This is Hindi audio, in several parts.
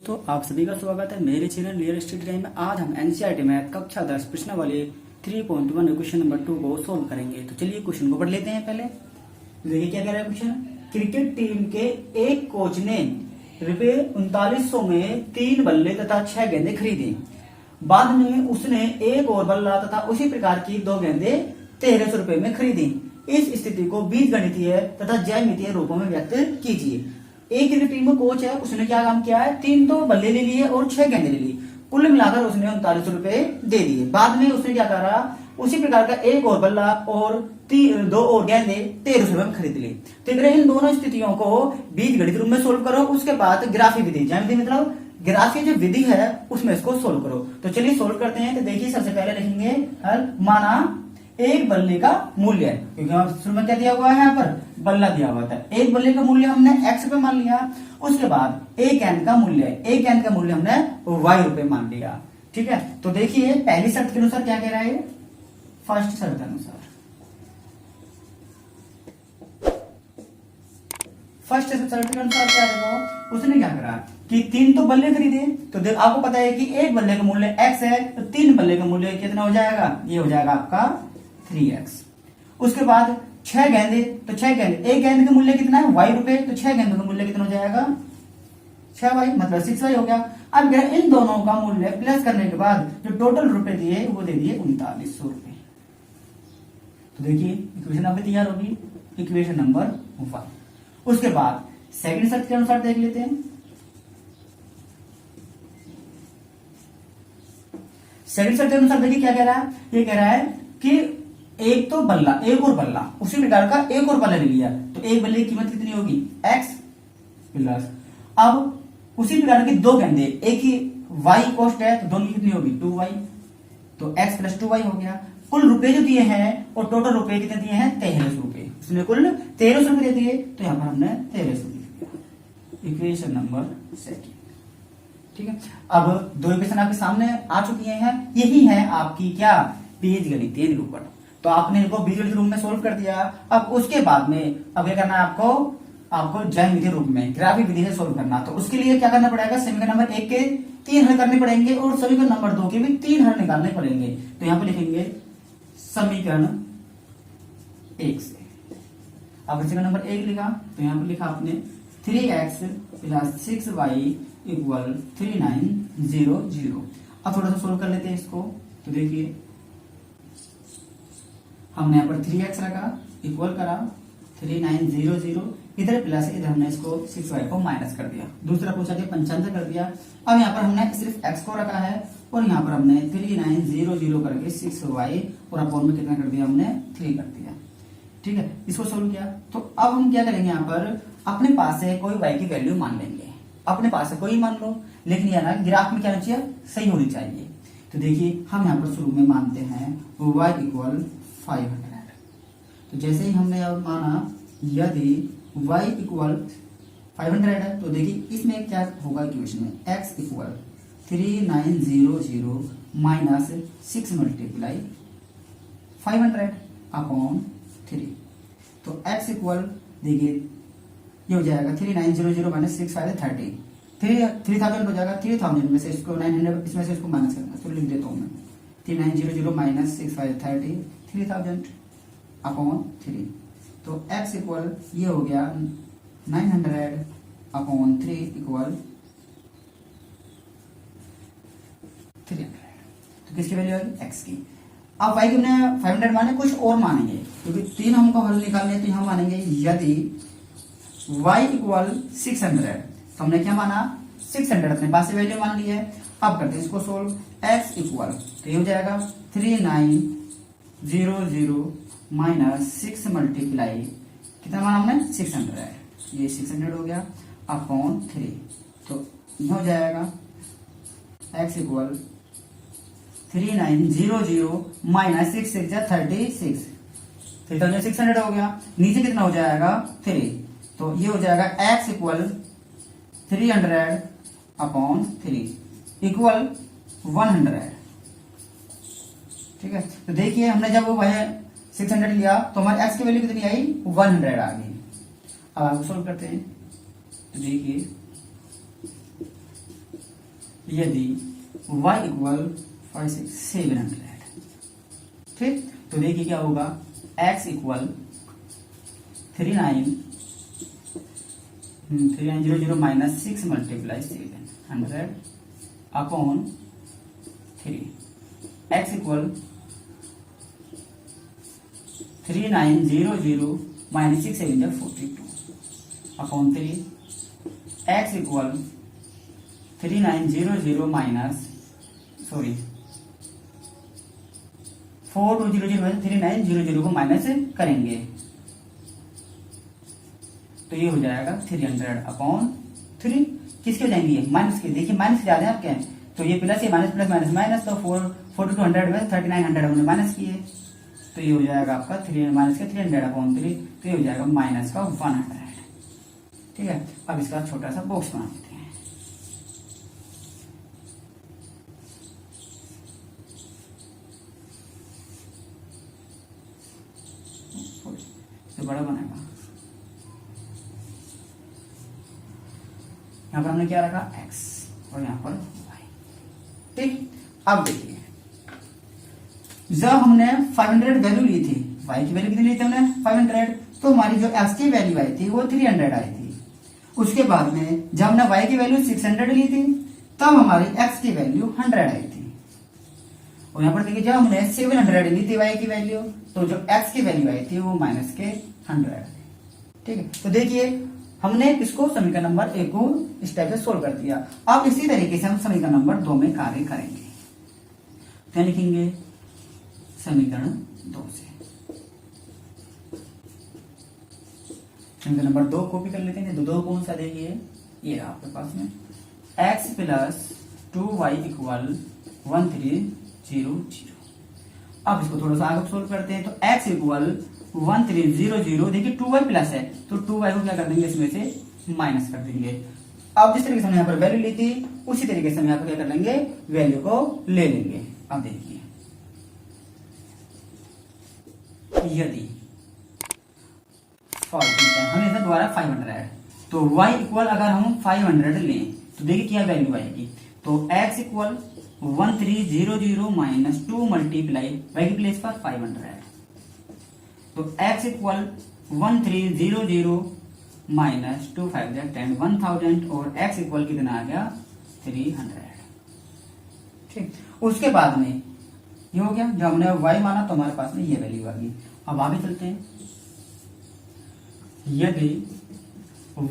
तो आप सभी का स्वागत है मेरे चैनल रियल एस्टेट टाइम में। आज हम एनसीईआरटी में कक्षा 10 प्रश्न वाले 3.1 क्वेश्चन नंबर 2 को सोल्व करेंगे। तो चलिए क्वेश्चन को पढ़ लेते हैं। पहले तो देखिए क्या कह रहा है क्वेश्चन। क्रिकेट टीम के एक कोच ने ₹3900 में 3 बल्ले तथा 6 गेंदे खरीदे। बाद में उसने एक और बल्ला तथा उसी प्रकार की 2 गेंदे ₹1300 में खरीदी। इस स्थिति को बीजगणितीय तथा ज्यामितीय रूपों में व्यक्त कीजिए। एक क्रिकेट टीम में कोच है, उसने क्या काम किया है, 3 तो बल्ले ले लिए और 6 गेंदे ले ली। कुल मिलाकर उसने ₹3900 दे दिए। बाद में उसने क्या करा, उसी प्रकार का एक और बल्ला और 2 और गेंदे ₹1300 में खरीद ली। तो इन दोनों स्थितियों को बीजगणित रूप में सोल्व करो। उसके बाद ग्राफी विधि, ज्यामिति मतलब ग्राफी जो विधि है उसमें इसको सोल्व करो। तो चलिए सोल्व करते हैं। तो देखिए सबसे पहले लिखेंगे माना एक बल्ले का मूल्य, क्योंकि शुरू में क्या दिया हुआ है, यहाँ पर बल्ला दिया हुआ था। एक बल्ले का मूल्य हमने x पे मान लिया। उसके बाद एक गेंद का मूल्य हमने y रुपए मान लिया। ठीक है, तो देखिए पहली शर्त के अनुसार क्या कह रहा है, फर्स्ट शर्त के अनुसार क्या देखो, उसने क्या करा कि 3 तो बल्ले खरीदे। तो देख आपको पता है कि एक बल्ले का मूल्य x है, तो 3 बल्ले का मूल्य कितना हो जाएगा, ये हो जाएगा आपका 3x। उसके बाद 6 गेंदे, तो 6 गेंदे, एक गेंद का मूल्य कितना है, y रुपए, तो 6 गेंदों का मूल्य कितना हो जाएगा, 6y, मतलब 6y हो गया। अब इन दोनों का मूल्य प्लस करने के बाद जो टोटल रुपए दिए वो दे दिए ₹3900। तो देखिए इक्वेशन आपकी तैयार होगी, इक्वेशन नंबर 1। उसके बाद सेकंड शर्त के अनुसार देख लेते हैं। सेकंड शर्त के अनुसार देखिए क्या कह रहा है, ये कह रहा है कि एक और बल्ला, उसी प्रकार का एक और बल्ला ले लिया। तो एक बल्ले की कीमत कितनी होगी, x प्लस, अब उसी प्रकार की 2 गेंदे, एक ही y कॉस्ट है तो दोनों की कितनी होगी 2y, तो x प्लस 2y हो गया। कुल रुपए जो दिए हैं और टोटल रुपए कितने दिए हैं, ₹1300। उसने कुल ₹1300 दे दिए, तो यहां पर हमने 1300 लिख दिया, इक्वेशन नंबर 2। ठीक है, अब 2 इक्वेशन आपके सामने आ चुकी हैं। यही है आपकी क्या, बीजगणितीय निरूपण। तो आपने इनको बीजगणितीय रूप में सोल्व कर दिया। अब उसके बाद में अब क्या करना है आपको ज्यामितीय रूप में ग्राफिक विधि से सोल्व करना। तो उसके लिए क्या करना पड़ेगा, समीकरण नंबर 1 के 3 हल करने पड़ेंगे और समीकरण नंबर 2 के भी 3 हल निकालने पड़ेंगे। तो यहाँ पे लिखेंगे समीकरण 1 से। अब समीकरण नंबर 1 लिखा, तो यहाँ पे लिखा आपने 3x प्लस 6y इक्वल 3900। अब थोड़ा सा सोल्व कर लेते हैं इसको। तो देखिए हमने यहाँ पर 3x रखा, इक्वल करा 3900, इधर प्लस, इधर हमने इसको 6y को माइनस कर दिया। दूसरा पूछा कि 95 कर दिया। अब यहाँ पर हमने सिर्फ x को रखा है और यहाँ पर हमने 3900 करके 6y और अपॉन में कितना कर दिया, हमने 3 कर दिया। ठीक है, इसको सोल्व किया। तो अब हम क्या करेंगे, यहाँ पर अपने पास से कोई y की वैल्यू मान लेंगे। अपने पास से कोई मान लो, लेकिन यार ना ग्राफ में क्या होना चाहिए, सही होनी चाहिए। तो देखिए हम यहाँ पर शुरू में मानते हैं y इक्वल 500। तो जैसे ही हमने अब माना यदि y इक्वल 500 है, तो देखिए इसमें क्या होगा, इक्वेशन में x equal 3900 minus 6 multiply 500 upon 3। तो x इक्वल देखिए ये हो जाएगा 3900 माइनस 6 5 30, 3000 हो जाएगा। 3000 में से इसको 900 इसमें से इसको माइनस करना, तो लिख देता हूँ मैं 3900 माइनस 6 5 30, 3000 अपॉन 3। तो x इक्वल ये हो गया 900 अपॉन 3 इक्वल 300। तो किसकी वैल्यू आएगी, x की। अब y की हमने 500 माने, कुछ और मानेंगे क्योंकि 3 हमको हल निकालने हैं। तो यहाँ मानेंगे यदि y इक्वल 600, तो हमने क्या माना 600 अपने पास से वैल्यू मान ली है। अब करते हैं इसको सोल्व। x इक्वल तो ये हो जाएगा 3900 माइनस 6 मल्टीप्लाई कितना माना हमने 600, ये 600 हो गया अपॉन 3। तो ये हो जाएगा x इक्वल 3900 माइनस 6 6 36, 3600 हो गया। नीचे कितना हो जाएगा 3, तो ये हो जाएगा x इक्वल 300 अपॉन 3 इक्वल 100। ठीक है, तो देखिए हमने जब वह 600 लिया तो हमारे x की वैल्यू कितनी आई, 100 आ गई। अब आपको सोल्व करते हैं। तो देखिए यदि y इक्वल 700, ठीक, तो देखिए क्या होगा, x equal 3900 minus 6 multiply 700 upon 3, x equal 3900 minus 6 7 42 upon 3, x equal 3900 minus 4200 3900 को माइनस करेंगे तो ये हो जाएगा 300 अपॉन 3, किसके जाएंगे, माइनस के, देखिए माइनस के ज्यादा है आपके, तो ये प्लस ये माइनस प्लस माइनस माइनस, तो 4200 में 3900 हमने माइनस किए, तो ये हो जाएगा आपका 3 माइनस के 300 अपॉन 3, तो ये हो जाएगा माइनस का 100, ठीक है। अब इसका छोटा सा बॉक्स बना देते हैं, तो बड़ा बनेगा। यहाँ पर हमने क्या रखा, x और यहाँ पर y, ठीक। अब देखिए जब हमने 500 वैल्यू ली थी, y की वैल्यू कितनी ली थी हमने 500, तो हमारी जो x की वैल्यू आई थी वो 300 आई थी। उसके बाद में जब हमने y की वैल्यू 600 ली थी तब हमारी x की वैल्यू 100 आई थी। और यहाँ पर देखिए जब हमने 700 ली थी y की वैल्यू, तो जो x की वैल्यू आई थी वो माइनस के 100, ठीक है। तो देखिए हमने इसको समीकरण नंबर 1 को इस टाइप से सोल्व कर दिया। अब इसी तरीके से हम समीकरण नंबर 2 में कार्य करेंगे। क्या लिखेंगे, समीकरण 2 से समीकरण नंबर 2 कॉपी कर लेते हैं। दो कौन सा, देखिए ये आपके पास में x प्लस 2y इक्वल 1300। अब इसको थोड़ा सा आगे सोल्व करते हैं, तो x इक्वल 1300, देखिए 2y प्लस है तो 2y को क्या कर देंगे, इसमें से माइनस कर देंगे। अब जिस तरीके से हमने यहाँ पर वैल्यू ली थी उसी तरीके से हम यहाँ पर क्या कर लेंगे, वैल्यू को ले लेंगे। अब देखिए यदि हमें इसे दोबारा 500, तो y इक्वल अगर हम 500 लें तो देखिए क्या वैल्यू आएगी, तो x equal 1300 minus 2 multiply y की प्लेस पर 500, तो x इक्वल 1300 माइनस 2 5 10 1000 और x इक्वल कितना आ गया 300, ठीक। उसके बाद में ये हो गया, जब हमने y माना तो हमारे पास में ये वैल्यू आ गई। अब आगे चलते हैं, यदि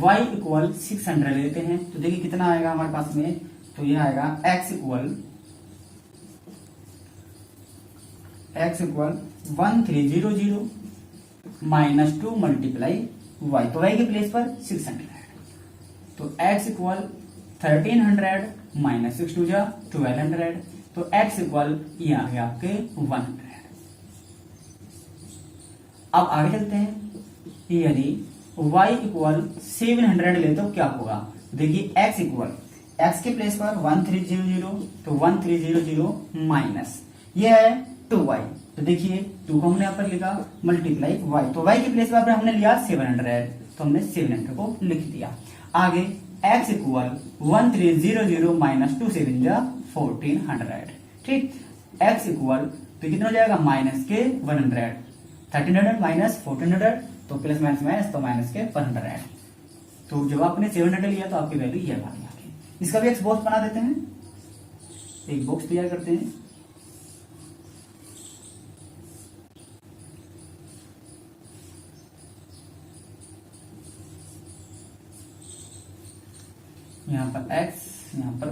y इक्वल 600 लेते हैं तो देखिए कितना आएगा हमारे पास में, तो ये आएगा x equal 1300 minus 2 multiply y, तो y के प्लेस पर 600, तो x इक्वल 1300 माइनस 6 2 जा 1200, तो x इक्वल ये आ गया आपके 100। अब आगे चलते हैं, यदि y इक्वल 700 ले तो क्या होगा, देखिए x इक्वल x के प्लेस पर 1300, तो 1300 माइनस ये है 2y, तो देखिए 2 को हमने यहाँ पर लिखा मल्टीप्लाई y, तो y के प्लेस पर हमने लिया 700, तो हमने 700 को लिख दिया। आगे x इक्वल 1300 माइनस 2 7 जा 1400, ठीक। x इक्वल तो कितना हो जाएगा माइनस के 100, 1300 माइनस 1400, तो प्लस माइनस माइनस तो माइनस के 100, तो जब आपने 700 लिया तो आपकी वैल्यू ये आ गई। इसका भी एक बॉक्स बना देते हैं, एक बॉक्स तैयार करते हैं। यहाँ पर x, यहाँ पर y,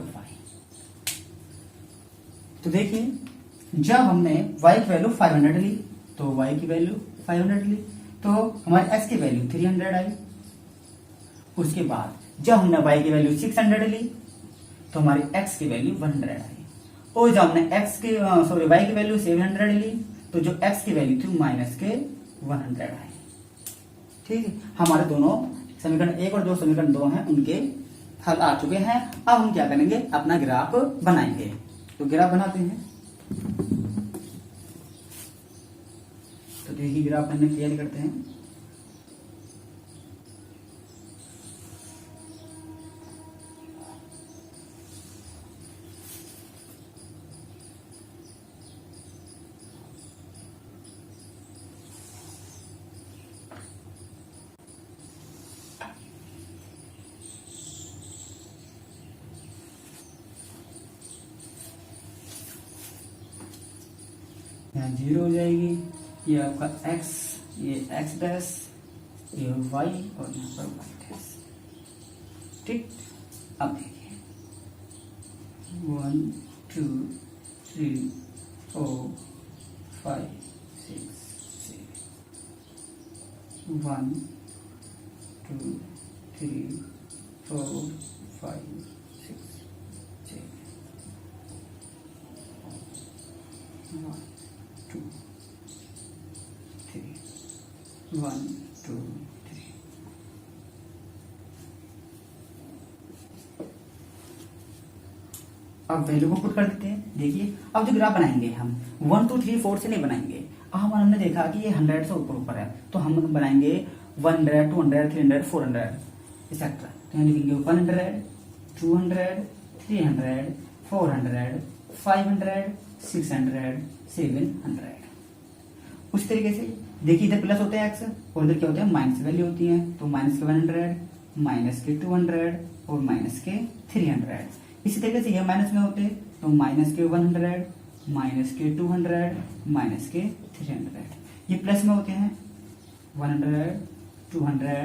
तो देखिए जब हमने y की वैल्यू 500 ली तो y की वैल्यू 500 ली, तो हमारे x की वैल्यू 300 आई। उसके बाद जब हमने y की वैल्यू 600 ली तो हमारी x की वैल्यू 100 आई, और जब हमने y की वैल्यू 700 ली तो जो x की वैल्यू थी माइनस के 100 आई, ठीक है। हमारे दोनों समीकरण 1 और 2 समीकरण 2 हैं उनके हल आ चुके हैं। अब हम क्या करेंगे, अपना ग्राफ बनाएंगे। तो ग्राफ बनाते हैं, तो देखिए ग्राफ बनने की तैयारी करते हैं। यहाँ 0 हो जाएगी, ये आपका x, ये x डैश, ये y और यहाँ पर y डैश। ठीक, अब देखिए 1 2 3 4 5 6 7 1 2 3 4 5 6 7 1 2 3 1 2 3। अब वैल्यू को पुट कर देते हैं। देखिए अब जो ग्राफ बनाएंगे हम 1 2 3 4 से नहीं बनाएंगे। अब हमने देखा कि ये 100 से ऊपर ऊपर है, तो हम बनाएंगे 100 200 300 400 एक्सेट्रा। तो यहाँ लिखेंगे 100 200 300 400 500 600 700। उस तरीके से देखिए इधर प्लस होते हैं एक्स और इधर क्या होता है माइनस वैल्यू होती है, तो माइनस के 100 माइनस के 200 और माइनस के 300। इसी तरीके से ये माइनस में होते तो माइनस के 100 माइनस के 200 माइनस के 300। ये प्लस में होते हैं 100 200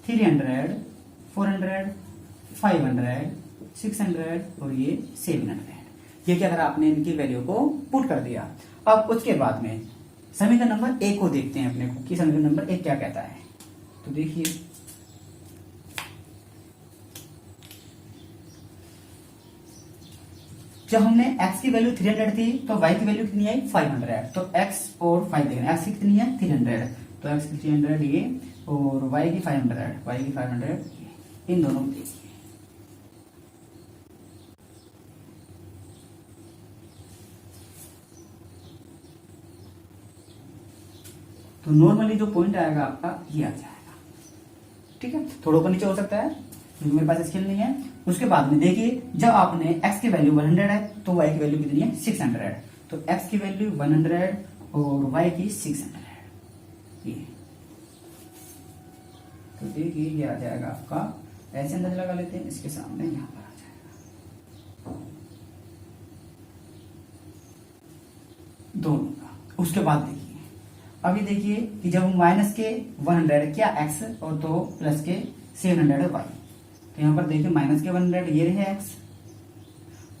300 400 500 600 और ये 700। ये क्या करा आपने, इनकी वैल्यू को पुट कर दिया। अब उसके बाद में समीकरण नंबर 1 को देखते हैं अपने को कि समीकरण नंबर 1 क्या कहता है। तो देखिए जब हमने x की वैल्यू 300 थी तो y की वैल्यू कितनी आई 500। तो x और 5 देखना, x की कितनी है 300, तो x की 300 ये और y की 500 इन दोनों को देखिए। तो नॉर्मली जो पॉइंट आएगा आपका ये आ जाएगा। ठीक है, थोड़ा ऊपर नीचे हो सकता है क्योंकि मेरे पास स्केल नहीं है। उसके बाद में देखिए जब आपने x की वैल्यू 100 है तो y की वैल्यू कितनी है 600। तो x की वैल्यू 100 और y की 600 ये। तो देखिए ये आ जाएगा आपका, ऐसे अंदाजा लगा लेते हैं, इसके सामने यहां पर आ जाएगा दोनों का। उसके बाद देखिए अभी देखिए कि जब माइनस के 100 क्या x और तो प्लस के 700 y, तो यहाँ पर देखिए माइनस के 100 ये रहे x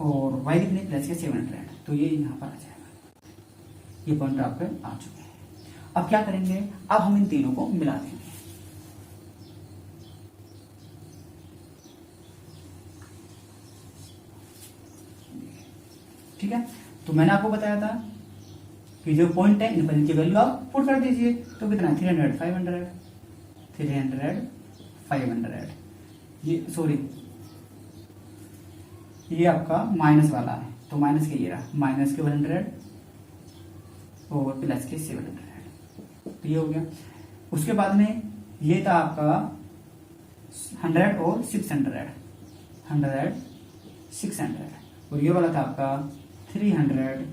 और y कितने प्लस के 700, तो ये यहाँ पर आ जाएगा। ये पॉइंट आपके आ चुके हैं। अब क्या करेंगे, अब हम इन तीनों को मिला देंगे। ठीक है, तो मैंने आपको बताया था कि जो पॉइंट है इन पर इनकी वैल्यू आप पुट कर दीजिए। तो कितना 300 500 300 500, ये सॉरी ये आपका माइनस वाला है, तो माइनस के ये रहा माइनस के 100 और प्लस के 700, तो ये हो गया। उसके बाद में ये था आपका 100 और 600 100 600 और ये वाला था आपका 300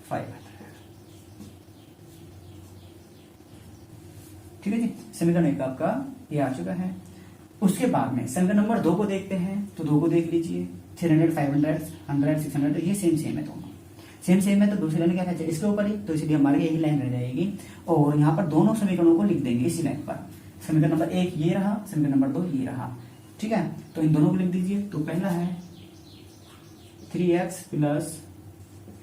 500। ठीक है जी, समीकरण 1 आपका ये आ चुका है। उसके बाद में समीकरण नंबर 2 को देखते हैं। तो 2 को देख लीजिए 300 500 100 600 ये सेम है, दोनों सेम है। तो दूसरी लाइन क्या है इसके ऊपर ही, तो इसलिए हमारे यही लाइन रह जाएगी और यहाँ पर दोनों समीकरणों को लिख देंगे इसी लाइन पर। समीकरण नंबर 1 ये रहा, समीकरण नंबर 2 ये रहा। ठीक है, तो इन दोनों को लिख दीजिए। तो पहला है 3x प्लस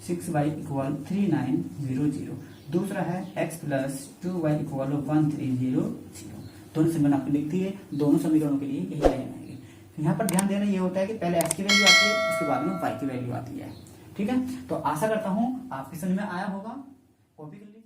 6y इक्वल 3900। दूसरा है x प्लस 2y इक्वल 1300। दोनों समीकरण आपको लिख दिए, दोनों समीकरणों के लिए यही लाइन आएगी। यहाँ पर ध्यान देना ये होता है कि पहले x की वैल्यू आती है, उसके बाद में y की वैल्यू आती है। ठीक है, तो आशा करता हूँ आपके समझ में आया होगा। कॉपी कर लीजिए।